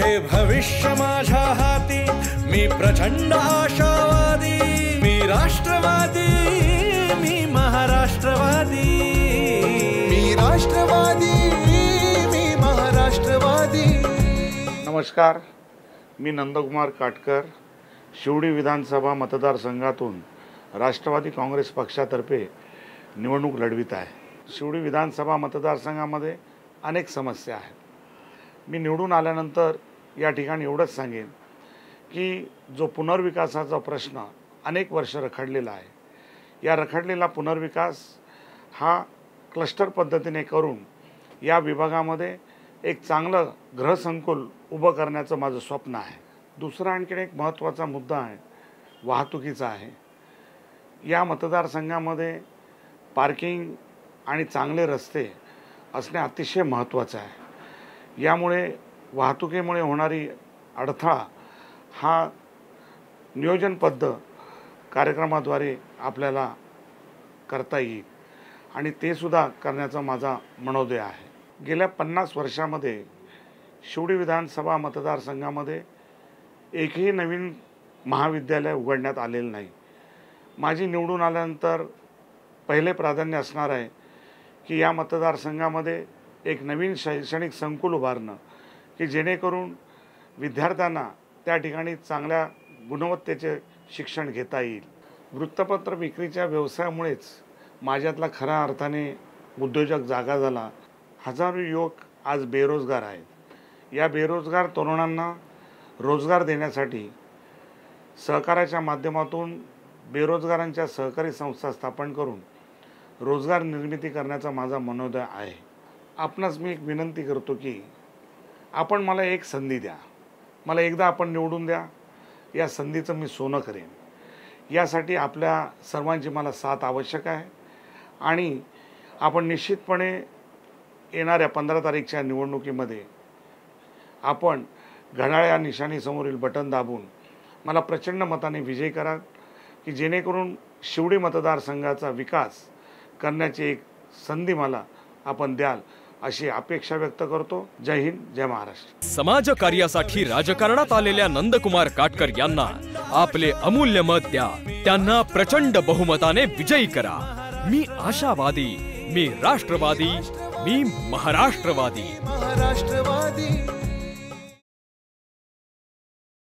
भविष्य माझ्या हाती, मी प्रचंड आशावादी, मी राष्ट्रवादी, मी महाराष्ट्रवादी, मी राष्ट्रवादी, मी महाराष्ट्रवादी। नमस्कार, मी नंदकुमार काटकर, शिवडी विधानसभा मतदारसंघातून राष्ट्रवादी काँग्रेस पक्षातर्फे निवडणूक लढवित आहे। शिवडी विधानसभा मतदारसंघामध्ये अनेक समस्या आहेत। मी निवडून आल्यानंतर या ठिकाणी एवढंच सांगेन की जो पुनर्विकासाचा प्रश्न अनेक वर्ष रखडलेला आहे, या रखडलेला पुनर्विकास हा क्लस्टर पद्धतीने करून या विभागामध्ये एक चांगलं गृहसंकुल उभं करण्याचं माझं स्वप्न आहे। दुसरा आणखीन एक महत्त्वाचा मुद्दा आहे, वाहतुकीचा आहे। या मतदारसंघामध्ये पार्किंग आणि चांगले रस्ते असणे अतिशय महत्त्वाचं आहे। यामुळे वाहतुकीमुळे होणारी अडथळा हा नियोजनबद्ध कार्यक्रमाद्वारे आपल्याला करता येईल आणि ते सुद्धा करण्याचा माझा मनोदय आहे। गेल्या 50 वर्षामध्ये शिवडी विधानसभा मतदारसंघामध्ये एकही नवीन महाविद्यालय उघडण्यात आलेलं नाही। माझी निवडून आल्यानंतर पहिले प्राधान्य असणार आहे की या मतदारसंघामध्ये एक नवीन शैक्षणिक संकुल उभारणं की जेणेकरून विद्यार्थ्यांना त्या ठिकाणी चांगल्या गुणवत्तेचे शिक्षण घेता येईल। वृत्तपत्र विक्रीच्या व्यवसायामुळेच माझ्यातला खऱ्या अर्थाने उद्योजक जागा झाला। हजारो युवक आज बेरोजगार आहेत। या बेरोजगार तरुणांना रोजगार देण्यासाठी सहकाराच्या माध्यमातून बेरोजगारांच्या सहकारी संस्था स्थापन करून रोजगार निर्मिती करण्याचा माझा मनोदय आहे। आपणास मी एक विनंती करतो की आपण मला एक संधी द्या, मला एकदा आपण निवडून द्या, या संधीचं मी सोनं करेन। यासाठी आपल्या सर्वांची मला साथ आवश्यक आहे आणि आपण निश्चितपणे येणाऱ्या 15 तारीखच्या निवडणुकीमध्ये आपण घड्याळ या निशाणीसमोरील बटन दाबून मला प्रचंड मताने विजयी करा की जेणेकरून शिवडी मतदारसंघाचा विकास करण्याची एक संधी मला आपण द्याल अशी अपेक्षा व्यक्त करतो। जय हिंद, जय महाराष्ट्र। समाजकार्यासाठी राजकारणात आलेल्या नंदकुमार काटकर यांना आपले अमूल्य मत द्या, त्यांना प्रचंड बहुमताने विजयी करा। मी आशावादी, मी राष्ट्रवादी, मी महाराष्ट्रवादी।